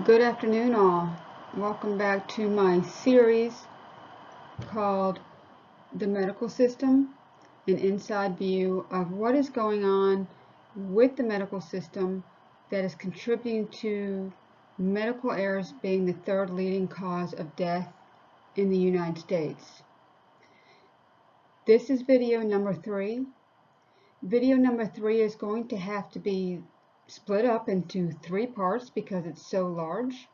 Good afternoon, all. Welcome back to my series called The Medical System, an inside view of what is going on with the medical system that is contributing to medical errors being the third leading cause of death in the United States. This is video number 3. Video number 3 is going to have to be split up into 3 parts because it's so large.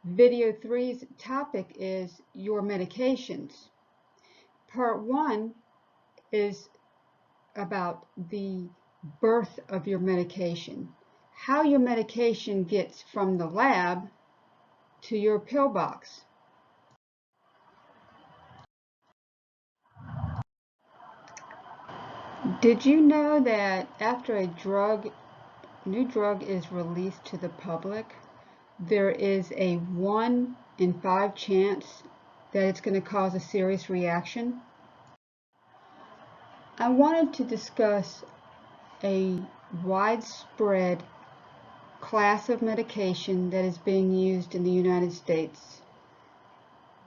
Video 3's topic is your medications. Part 1 is about the birth of your medication, how your medication gets from the lab to your pill box. Did you know that after a new drug is released to the public, there is a 1 in 5 chance that it's going to cause a serious reaction? I wanted to discuss a widespread class of medication that is being used in the United States.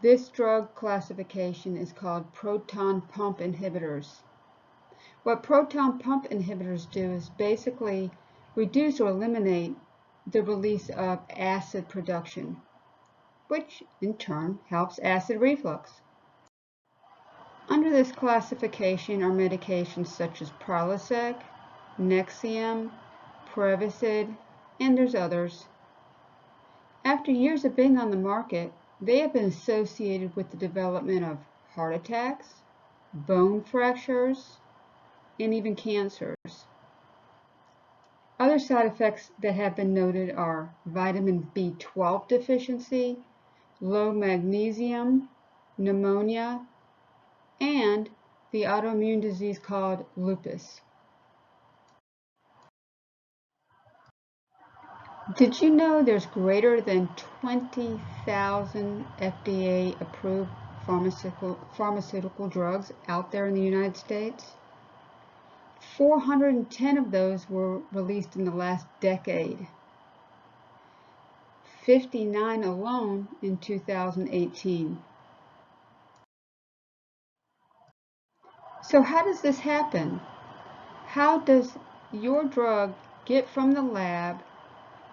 This drug classification is called proton pump inhibitors. What proton pump inhibitors do is basically reduce or eliminate the release of acid production, which in turn helps acid reflux. Under this classification are medications such as Prilosec, Nexium, Prevacid, and there's others. After years of being on the market, they have been associated with the development of heart attacks, bone fractures, and even cancers. Other side effects that have been noted are vitamin B12 deficiency, low magnesium, pneumonia, and the autoimmune disease called lupus. Did you know there's greater than 20,000 FDA approved pharmaceutical drugs out there in the United States? 410 of those were released in the last decade. 59 alone in 2018. So how does this happen? How does your drug get from the lab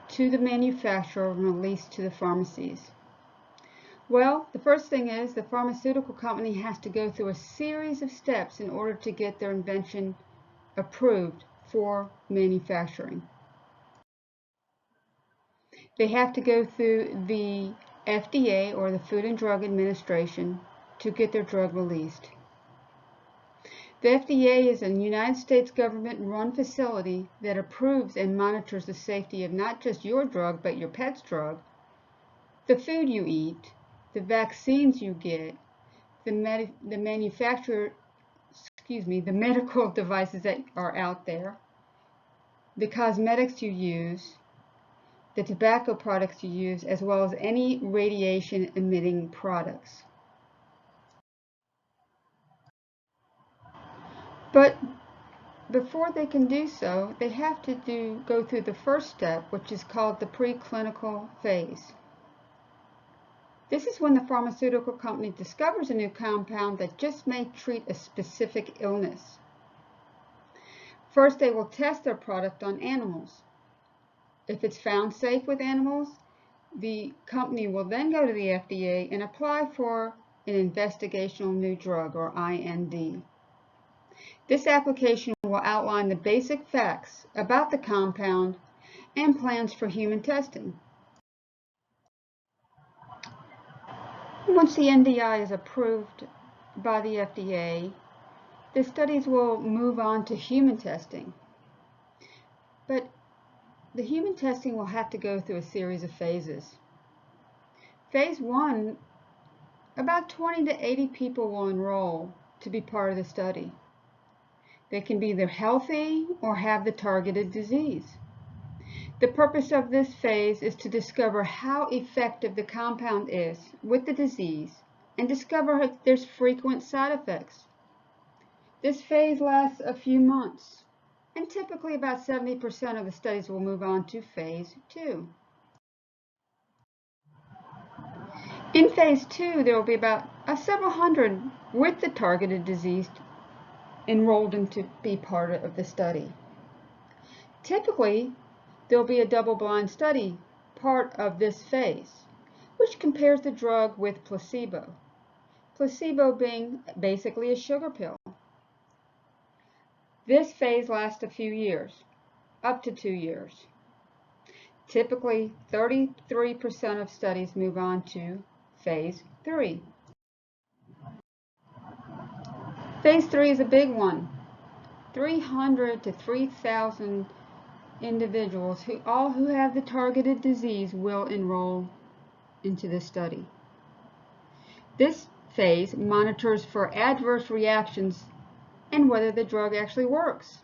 to the manufacturer and released to the pharmacies? Well, the first thing is the pharmaceutical company has to go through a series of steps in order to get their invention approved for manufacturing. They have to go through the FDA, or the Food and Drug Administration, to get their drug released. The FDA is a United States government-run facility that approves and monitors the safety of not just your drug, but your pet's drug, the food you eat, the vaccines you get, the medical devices that are out there, the cosmetics you use, the tobacco products you use, as well as any radiation-emitting products. But before they can do so, they have to go through the first step, which is called the preclinical phase. This is when the pharmaceutical company discovers a new compound that just may treat a specific illness. First, they will test their product on animals. If it's found safe with animals, the company will then go to the FDA and apply for an investigational new drug, or IND. This application will outline the basic facts about the compound and plans for human testing. Once the NDI is approved by the FDA, the studies will move on to human testing. But the human testing will have to go through a series of phases. Phase 1, about 20 to 80 people will enroll to be part of the study. They can be either healthy or have the targeted disease. The purpose of this phase is to discover how effective the compound is with the disease and discover if there's frequent side effects. This phase lasts a few months, and typically about 70% of the studies will move on to phase 2. In phase 2, there will be about several hundred with the targeted disease enrolled in to be part of the study. Typically, there will be a double-blind study part of this phase, which compares the drug with placebo. Placebo being basically a sugar pill. This phase lasts a few years, up to 2 years. Typically, 33% of studies move on to phase 3. Phase 3 is a big one. 300 to 3,000 individuals who have the targeted disease will enroll into this study. This phase monitors for adverse reactions and whether the drug actually works.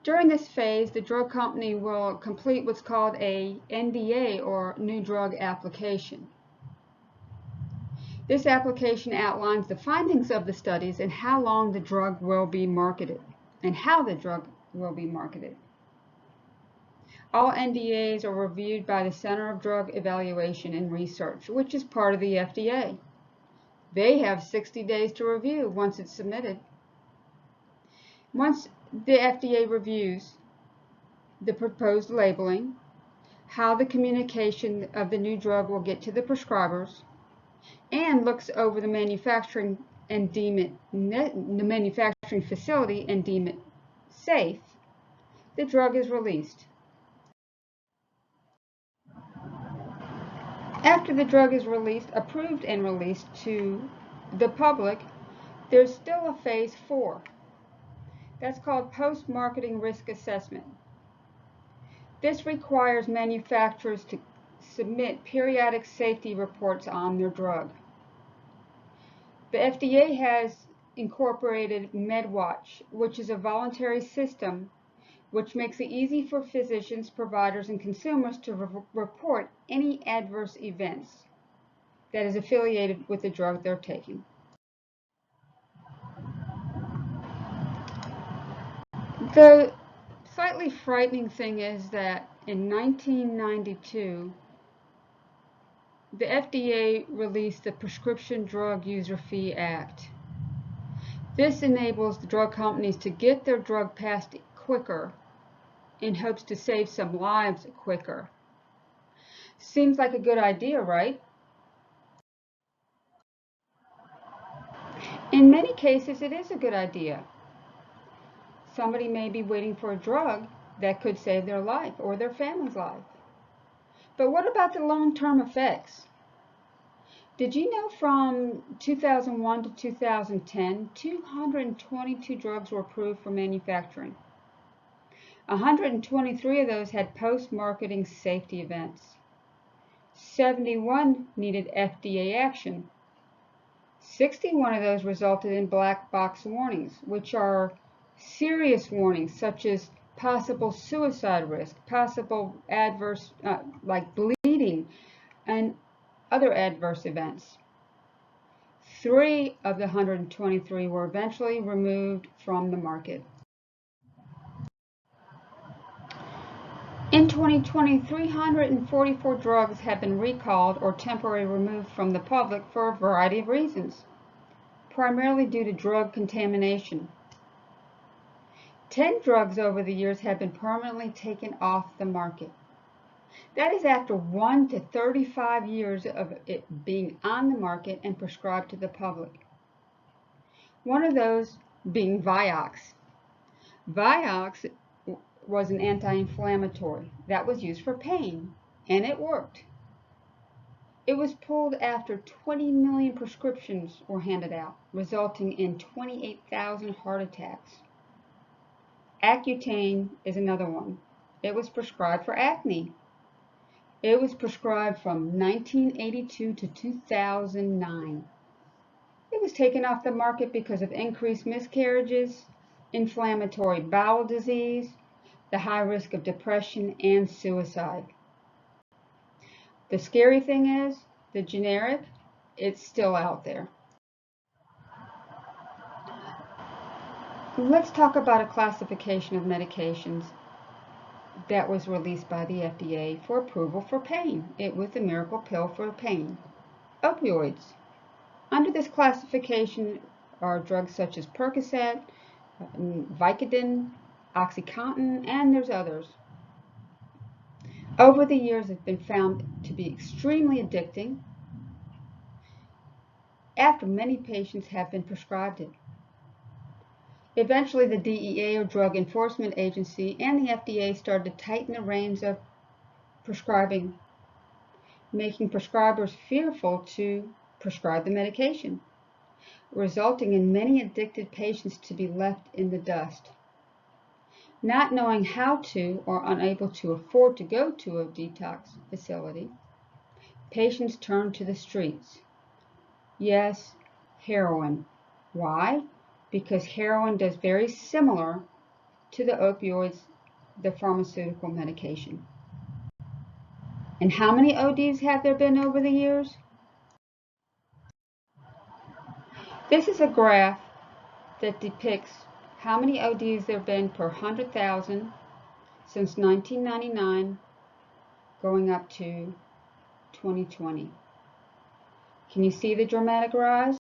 During this phase, the drug company will complete what's called a NDA, or New Drug Application. This application outlines the findings of the studies and how long the drug will be marketed, and how the drug will be marketed. All NDAs are reviewed by the Center of Drug Evaluation and Research, which is part of the FDA. They have 60 days to review once it's submitted. Once the FDA reviews the proposed labeling, how the communication of the new drug will get to the prescribers, and looks over the manufacturing and the manufacturing facility and deem it safe, the drug is released. After the drug is approved and released to the public, there's still a phase 4. That's called post-marketing risk assessment. This requires manufacturers to submit periodic safety reports on their drug. The FDA has incorporated MedWatch, which is a voluntary system which makes it easy for physicians, providers, and consumers to report any adverse events that is affiliated with the drug they're taking. The slightly frightening thing is that in 1992, the FDA released the Prescription Drug User Fee Act. This enables the drug companies to get their drug passed quicker in hopes to save some lives quicker. Seems like a good idea, right? In many cases, it is a good idea. Somebody may be waiting for a drug that could save their life or their family's life. But what about the long-term effects? Did you know from 2001 to 2010, 222 drugs were approved for manufacturing? 123 of those had post-marketing safety events. 71 needed FDA action. 61 of those resulted in black box warnings, which are serious warnings such as possible suicide risk, possible adverse like bleeding, and other adverse events. 3 of the 123 were eventually removed from the market. In 2020, 344 drugs have been recalled or temporarily removed from the public for a variety of reasons, primarily due to drug contamination. 10 drugs over the years have been permanently taken off the market. That is after 1 to 35 years of it being on the market and prescribed to the public. One of those being Vioxx. Vioxx was an anti-inflammatory that was used for pain, and it worked. It was pulled after 20 million prescriptions were handed out, resulting in 28,000 heart attacks. Accutane is another one. It was prescribed for acne. It was prescribed from 1982 to 2009. It was taken off the market because of increased miscarriages, inflammatory bowel disease, the high risk of depression, and suicide. The scary thing is, the generic, it's still out there. Let's talk about a classification of medications. that was released by the FDA for approval for pain. It was the miracle pill for pain. Opioids. Under this classification are drugs such as Percocet, Vicodin, OxyContin, and there's others. Over the years, it's been found to be extremely addicting after many patients have been prescribed it. Eventually, the DEA, or Drug Enforcement Agency, and the FDA started to tighten the reins of prescribing, making prescribers fearful to prescribe the medication, resulting in many addicted patients to be left in the dust. Not knowing how to or unable to afford to go to a detox facility, patients turn to the streets. Yes, heroin. Why? Because heroin does very similar to the opioids, the pharmaceutical medication. And how many ODs have there been over the years? This is a graph that depicts how many ODs there have been per 100,000 since 1999 going up to 2020. Can you see the dramatic rise?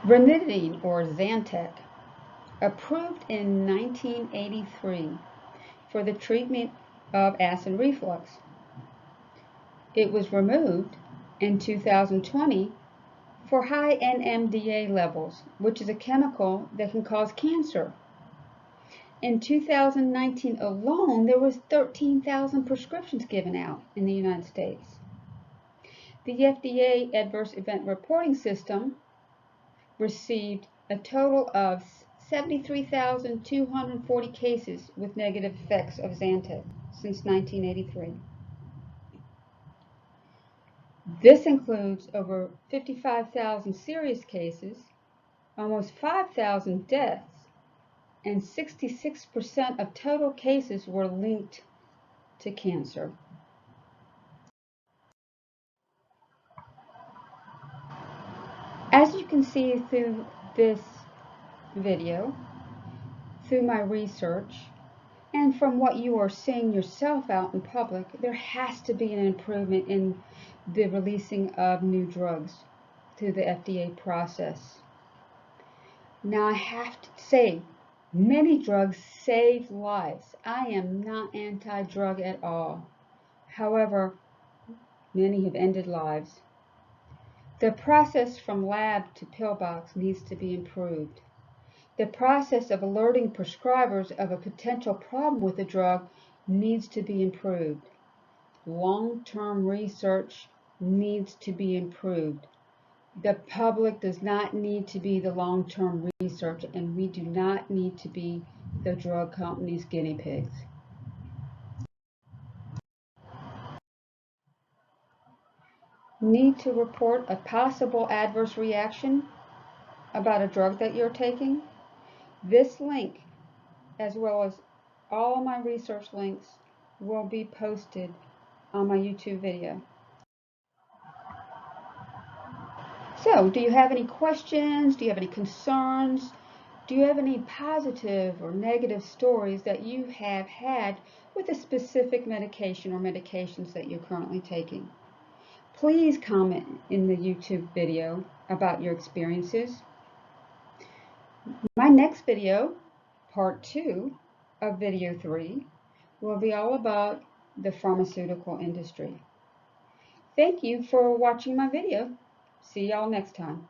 Ranitidine, or Zantac, approved in 1983 for the treatment of acid reflux. It was removed in 2020 for high NMDA levels, which is a chemical that can cause cancer. In 2019 alone, there was 13,000 prescriptions given out in the United States. The FDA Adverse Event Reporting System received a total of 73,240 cases with negative effects of Zantac since 1983. This includes over 55,000 serious cases, almost 5,000 deaths, and 66% of total cases were linked to cancer. As you can see through this video, through my research, and from what you are seeing yourself out in public, there has to be an improvement in the releasing of new drugs through the FDA process. Now, I have to say, many drugs save lives. I am not anti-drug at all. However, many have ended lives. The process from lab to pillbox needs to be improved. The process of alerting prescribers of a potential problem with a drug needs to be improved. Long-term research needs to be improved. The public does not need to be the long-term research, and we do not need to be the drug companies' guinea pigs. Need to report a possible adverse reaction about a drug that you're taking? This link, as well as all my research links, will be posted on my YouTube video. So, do you have any questions? Do you have any concerns? Do you have any positive or negative stories that you have had with a specific medication or medications that you're currently taking? Please comment in the YouTube video about your experiences. My next video, part 2 of video 3, will be all about the pharmaceutical industry. Thank you for watching my video. See y'all next time.